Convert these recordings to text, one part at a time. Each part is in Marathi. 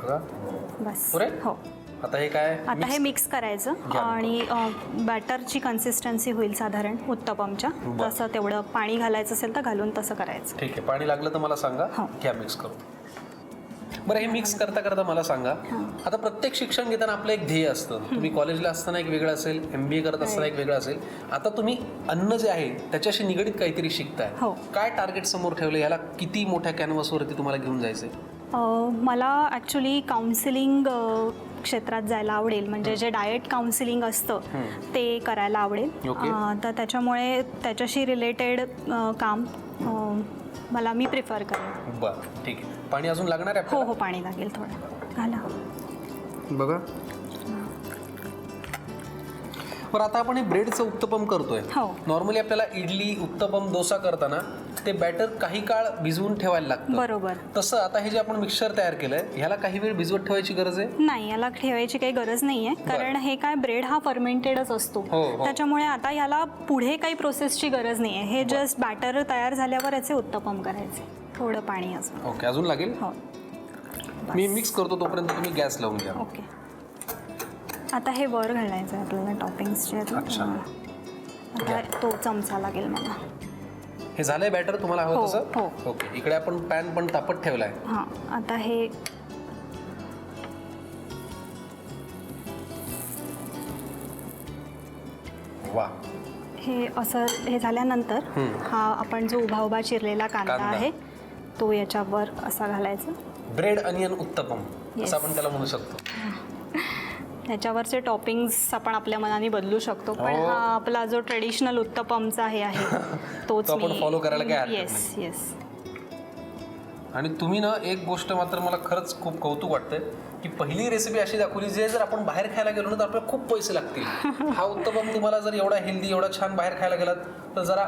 बघा बस पुरे हो. आता हे काय आता हे मिक्स करायचं आणि बॅटरची कन्सिस्टन्सी होईल साधारण उत्तपमच्या. तसं तेवढं पाणी घालायचं असेल तर घालून तसं करायचं. ठीक आहे, पाणी लागलं तर मला सांगा. घ्या मिक्स करू. बरं, हे मिक्स करता करता मला सांगा, आता प्रत्येक शिक्षण घेताना आपलं एक ध्येय असतं. तुम्ही कॉलेजला असताना एक वेगळं असेल, MBA करत असताना एक वेगळं असेल. आता तुम्ही अन्न जे आहे त्याच्याशी निगडीत काहीतरी शिकताय. काय टार्गेट समोर ठेवलं, याला किती मोठ्या कॅनव्हासवरती तुम्हाला घेऊन जायचंय? मला ॲक्च्युली काउन्सिलिंग क्षेत्रात जायला आवडेल. म्हणजे जे डाएट काउन्सिलिंग असतं ते करायला आवडेल. तर त्याच्यामुळे त्याच्याशी रिलेटेड काम मला मी प्रिफर करेन. बरं, ठीक आहे. पाणी अजून लागणार आहे? हो हो, पाणी लागेल थोडं. घाला बघा. बरं, आता आपण हे ब्रेडचं उत्तपम करतोय. नॉर्मली आपल्याला इडली, उत्तपम, डोसा करताना ते बॅटर काही काळ भिजवून ठेवायला लागतं. बरोबर. तसं आता हे जे आपण मिक्सचर तयार केलंय ह्याला काही वेळ भिजवत ठेवायची गरज आहे? नाही, याला ठेवायची काही गरज नाहीये. कारण हे काय ब्रेड हा फर्मेंटेडच असतो. त्याच्यामुळे आता याला पुढे काही प्रोसेसची गरज नाहीये. हे जस्ट बॅटर तयार झाल्यावर याचे उत्तपम करायचे. थोडं पाणी अजून. ओके, अजून लागेल? हो. मी मिक्स करतो तोपर्यंत तुम्ही गॅस लावून घ्या. ओके. आता हे वर घालायचं आहे आपल्याला टॉपिंग्सचे. अच्छा. आता तो चमचा लागेल मला. हे झालंय बॅटर तुम्हाला हवं तसं? हो. ओके, इकडे आपण पॅन पण तापत ठेवलाय. हां, आता हे वा. हे असं हे झाल्यानंतर हा आपण जो उभा उभा चिरलेला कांदा आहे तो याच्यावर असा घालायचा. ब्रेड अनियन उत्तपम असं आपण त्याला म्हणू शकतो. त्याच्यावरचे टॉपिंग्स आपण आपल्या मनाने बदलू शकतो. पण हा आपला जो ट्रेडिशनल उत्तपमचा हे आहे तोच आपण फॉलो करायला काय हरकत नाही. Yes yes. आणि तुम्ही ना एक गोष्ट मात्र मला खरंच खूप कौतुक वाटतंय की पहिली रेसिपी अशी दाखवली जे जर आपण बाहेर खायला गेलो ना तर आपल्याला खूप पैसे लागतील. हा उत्तपम तुम्हाला जर एवढा हेल्दी, एवढा छान बाहेर खायला गेलात तर जरा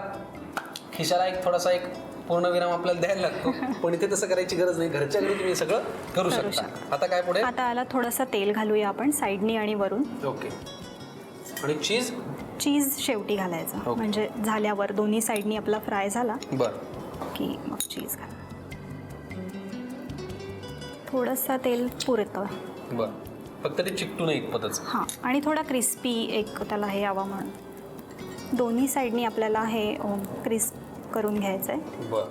खिशाला एक थोडासा एक पूर्णविराम आपल्याला द्यायला लागतो. पण इथे तसं करायची गरज नाही. घरच्या घरी तुम्ही सगळं करू शकता. आता काय पुढे? आता याला थोडंसं तेल घालूया आपण साईडनी आणि वरून. ओके. आणि चीज शेवटी घालायचं. म्हणजे झाल्यावर दोन्ही साईडनी आपला फ्राय झाला की मग चीज घाला. थोडंसं तेल पुरतं. बरं, फक्त ते चिकटू नये इतपतच. हां, आणि थोडा क्रिस्पी एक त्याला हे यावं म्हणून दोन्ही साईडनी आपल्याला हे क्रिस्प करून घ्यायचं आहे. बरं.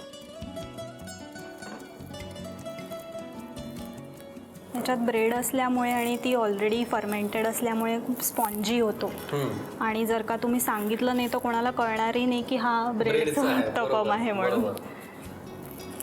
याच्यात ब्रेड असल्यामुळे आणि ती ऑलरेडी फर्मेंटेड असल्यामुळे खूप स्पॉन्जी होतो. आणि जर का तुम्ही सांगितलं नाही तर कोणाला कळणारही नाही की हा ब्रेडचा उत्तपम आहे म्हणून.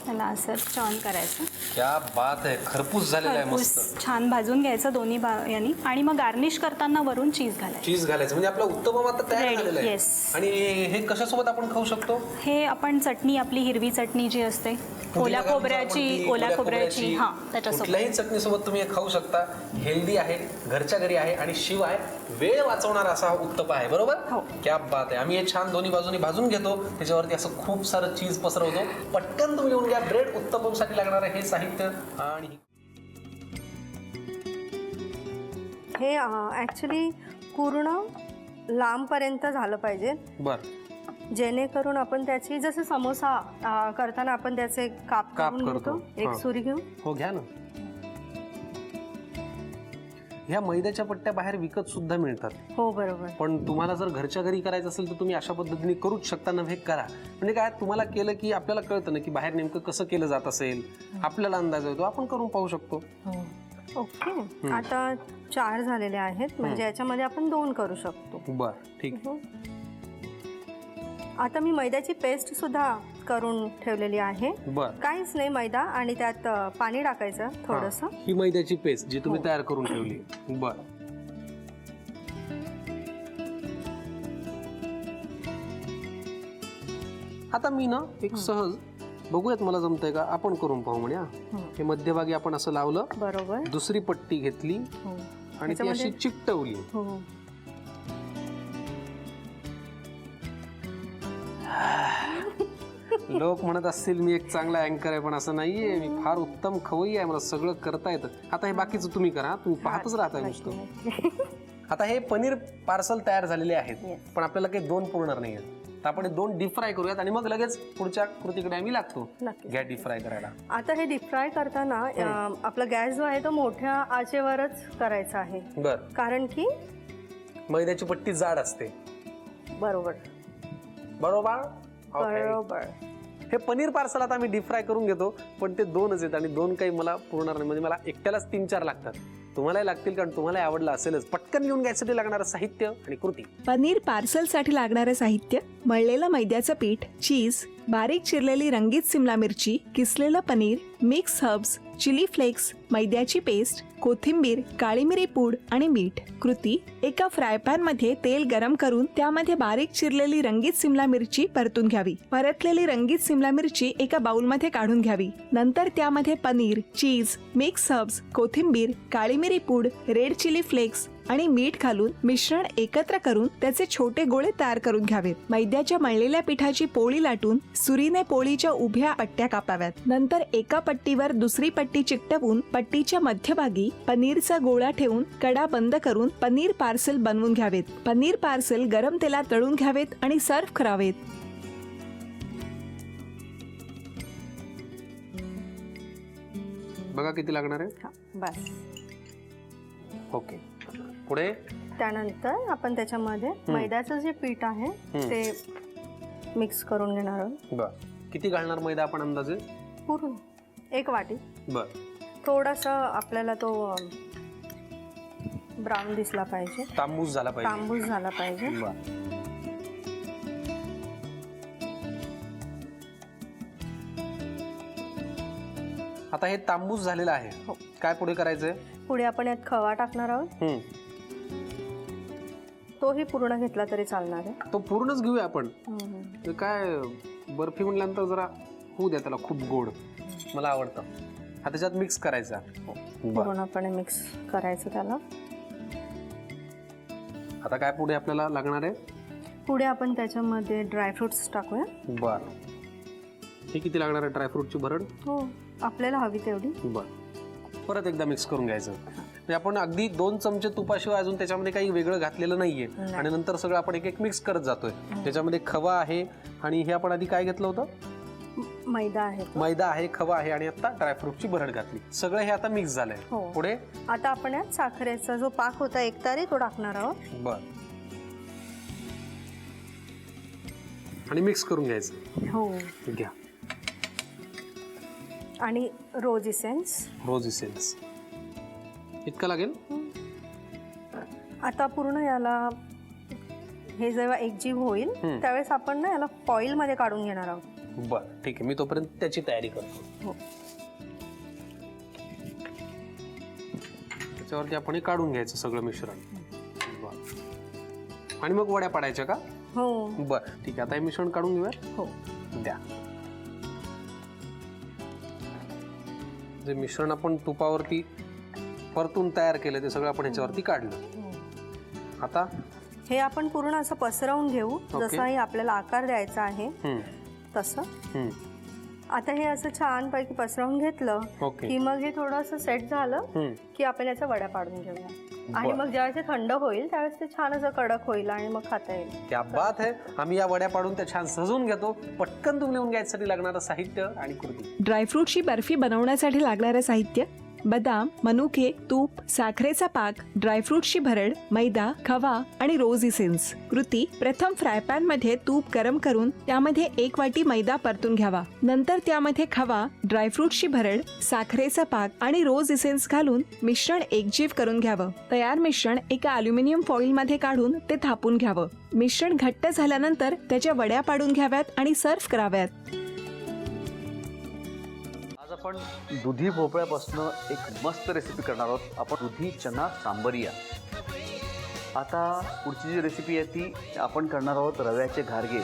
त्याला असं टर्न करायचं. क्या बात आहे, खरपूस झालेला आहे मस्त. छान भाजून घ्यायचं दोन्ही यांनी. आणि मग गार्निश करताना वरून चीज घालायचं. म्हणजे आपला उत्तपम आता तयार झालेला आहे. आणि हे कशासोबत आपण खाऊ शकतो? हे आपण चटणी, आपली हिरवी चटणी जी असते ओल्या खोबऱ्याची हां, त्याच्यासोबत कुठल्याही चटणीसोबत तुम्ही हे खाऊ शकता. हेल्दी आहे, घरच्या घरी आहे आणि शिवाय वेळ वाचवणारा असा हा उत्तप आहे. बरोबर? क्या बात आहे. आम्ही हे छान दोन्ही बाजूनी भाजून घेतो. त्याच्यावरती असं खूप सारं चीज पसरवतो. पटकन तुम्ही लिहून घ्या ब्रेड उत्तपमसाठी लागणारं हे साहित्य. आणि हे ॲक्च्युली पूर्ण लांबपर्यंत झालं पाहिजे. बरं. जेणेकरून आपण त्याची जसं समोसा करताना आपण त्याचे काप करून घेतो. एक सुरी घेऊन. हो, घ्या ना. ह्या मैद्याच्या पट्ट्या बाहेर विकत सुद्धा मिळतात. हो, बरोबर. पण तुम्हाला जर घरच्या घरी करायचं असेल तर तुम्ही अशा पद्धतीने करूच शकता. नव्हे करा. म्हणजे काय, तुम्हाला केलं की आपल्याला कळतं ना की बाहेर नेमकं कसं केलं जात असेल. आपल्याला अंदाज येतो, आपण करून पाहू शकतो. ओके. आता 4 झालेले आहेत. म्हणजे याच्यामध्ये आपण 2 करू शकतो. बरं, ठीक. आता मी मैद्याची पेस्ट सुद्धा करून ठेवलेली आहे. काहीच नाही, मैदा आणि त्यात पाणी टाकायचं थोडंसं. ही मैद्याची पेस्ट जी तुम्ही तयार करून ठेवली. बरं. आता मी ना एक सहज बघूयात मला जमतंय का, आपण करून पाहू म्हणूया. हे मध्यभागी आपण असं लावलं. बरोबर. दुसरी पट्टी घेतली आणि ती अशी चिकटवली. लोक म्हणत असतील मी एक चांगला अँकर आहे, पण असं नाहीये. मी फार उत्तम खवय्ये आहे, मला सगळं करता येतं. आता हे बाकीचं तुम्ही करा, तुम्ही पाहतच राहताय नुसतं. आता हे पनीर पार्सल तयार झालेले आहेत, पण आपल्याला काही 2 पुरणार नाही आहेत. तर आपण हे 2 डीप फ्राय करूयात आणि मग लगेच पुढच्या कृतीकडे आम्ही लागतो. नक्की. घ्या डीप फ्राय करायला. आता हे डीप फ्राय करताना आपला गॅस जो आहे तो मोठ्या आचेवरच करायचा आहे. बर. कारण की मैद्याची पट्टी जाड असते. बरोबर बरोबर. बरोबर. हे पनीर पार्सल आता आम्ही डीप फ्राय करून घेतो, पण ते 2च आहेत आणि 2 काही मला पुरणार नाही. म्हणजे मला एकट्यालाच 3-4 लागतात. तुम्हालाही लागतील कारण तुम्हाला आवडलं असेलच. पटकन घेऊन घ्यायसाठी लागणारं साहित्य आणि कृती. पनीर पार्सलसाठी लागणारं साहित्य: मळलेलं मैद्याचं पीठ, चीज, बारीक चिरलेली रंगीत सिमला मिरची, किसलेलं paneer, mix herbs, chilli flakes, मैद्याची पेस्ट, कोथिंबीर, काळी मिरी पूड आणि मीठ. कृती: एका फ्राय पॅन मध्ये तेल गरम करून त्यामध्ये बारीक चिरलेली रंगीत सिमला मिरची परतून घ्यावी. परतलेली रंगीत सिमला मिरची एका बाउलमध्ये काढून घ्यावी. नंतर त्यामध्ये पनीर, चीज, मिक्स हर्ब्स, कोथिंबीर, काळी मिरी पूड, रेड चिली फ्लेक्स आणि मीठ घालून मिश्रण एकत्र करून त्याचे छोटे गोळे तयार करून घ्यावेत. मैद्याच्या मळलेल्या पिठाची पोळी लाटून सुरीने पोळीच्या उभ्या पट्ट्या कापाव्यात. नंतर एका पट्टीवर दुसरी पट्टी चिकटवून पट्टीच्या मध्यभागी पनीरचा गोळा ठेवून कडा बंद करून पनीर पार्सल बनवून घ्यावेत. पनीर पार्सल गरम तेलात तळून घ्यावेत आणि सर्व्ह करावेत. बघा किती लागणार आहे. हा, बस. ओके. पुढे त्यानंतर आपण त्याच्यामध्ये मैद्याचं जे पीठ आहे ते मिक्स करून घेणार आहोत. बर. किती घालणार मैदा आपण अंदाजे? पूर्ण 1 वाटी. बर. थोडासा आपल्याला तो ब्राऊन दिसला पाहिजे, तांबूस झाला पाहिजे. तांबूस झाला पाहिजे. बर. आता हे तांबूस झालेलं आहे. हो. काय पुढे करायचंय? पुढे आपण यात खवा टाकणार आहोत. तोही पूर्ण घेतला तरी चालणार आहे. तो पूर्णच घेऊया आपण. ते काय बर्फी म्हणल्यानंतर जरा होऊ द्या त्याला खूप गोड. मला आवडतं. हा त्याच्यात मिक्स करायचा. पूर्णपणे मिक्स करायचं त्याला. आता काय पुढे आपल्याला लागणार आहे? पुढे आपण त्याच्यामध्ये ड्रायफ्रुट्स टाकूया. बर. हे किती लागणार आहे ड्रायफ्रूटची भरड? हो, आपल्याला हवी तेवढी. बर. परत एकदा मिक्स करून घ्यायचं. म्हणजे आपण अगदी 2 चमचे तुपाशिवाय अजून त्याच्यामध्ये काही वेगळं घातलेलं नाहीये आणि नंतर सगळं आपण एक मिक्स करत जातोय. त्याच्यामध्ये खवा आहे आणि हे आपण आधी काय घेतलं होतं? मैदा आहे. मैदा आहे, खवा आहे आणि आता ड्रायफ्रूटची भरड घातली. सगळं हे आता मिक्स झालंय. पुढे आता आपण यात साखरेचा जो पाक होता 1 तारी तो टाकणार आहोत. बर. आणि मिक्स करून घ्यायचं. हो. घ्या. आणि रोज इसेन्स. रोज इसेन्स इतकं लागेल. आता पूर्ण याला हे जेव्हा एकजीव होईल त्यावेळेस आपण ना याला फॉईल मध्ये काढून घेणार आहोत. बर. ठीक आहे. मी तोपर्यंत त्याची तयारी करतो. हो. त्याच्यावरती आपण हे काढून घ्यायचं सगळं मिश्रण. बर. आणि मग वड्या पाडायच्या का? हो. बर. ठीक आहे. आता हे मिश्रण काढून घेऊया. हो. द्या. जे मिश्रण आपण तुपावरती परतून तयार केलं ते सगळं आपण ह्याच्यावरती काढलं. आता हे आपण पूर्ण असं पसरवून घेऊ. जसाही आपल्याला आकार द्यायचा आहे तसं. आता हे असं छान पैकी पसरवून घेतलं की मग हे थोडंसं सेट झालं की आपण याच्या वड्या पाडून घेऊया. आणि मग ज्यावेळेस ते थंड होईल त्यावेळेस ते छान असं कडक होईल आणि मग खाता येईल. क्या बात है. आम्ही या वड्या पाडून त्या छान सजवून घेतो. पटकन तुम्ही लिहून घ्यायसाठी लागणारं साहित्य आणि कृती. ड्रायफ्रूटची बर्फी बनवण्यासाठी लागणारं साहित्य: बदाम, मनुके, तूप, साखरेचा पाक, ड्रायफ्रूटची भरड, मैदा, खवा आणि रोज इसेन्स. कृती: प्रथम फ्राय पॅन मध्ये तूप गरम करून त्यामध्ये 1 वाटी मैदा परतून घ्यावा. नंतर त्यामध्ये खवा, ड्रायफ्रूटची भरड, साखरेचा पाक आणि रोज इसेन्स घालून मिश्रण एकजीव करून घ्यावं. तयार मिश्रण एका अल्युमिनियम फॉइल मध्ये काढून ते थापून घ्यावं. मिश्रण घट्ट झाल्यानंतर त्याच्या वड्या पाडून घ्याव्यात आणि सर्व्ह कराव्यात. आपण दुधी भोपळ्यापासून एक मस्त रेसिपी करणार आहोत. आपण दुधी चना सांबरिया. आता पुढची जी रेसिपी आहे ती आपण करणार आहोत रव्याचे घारगे.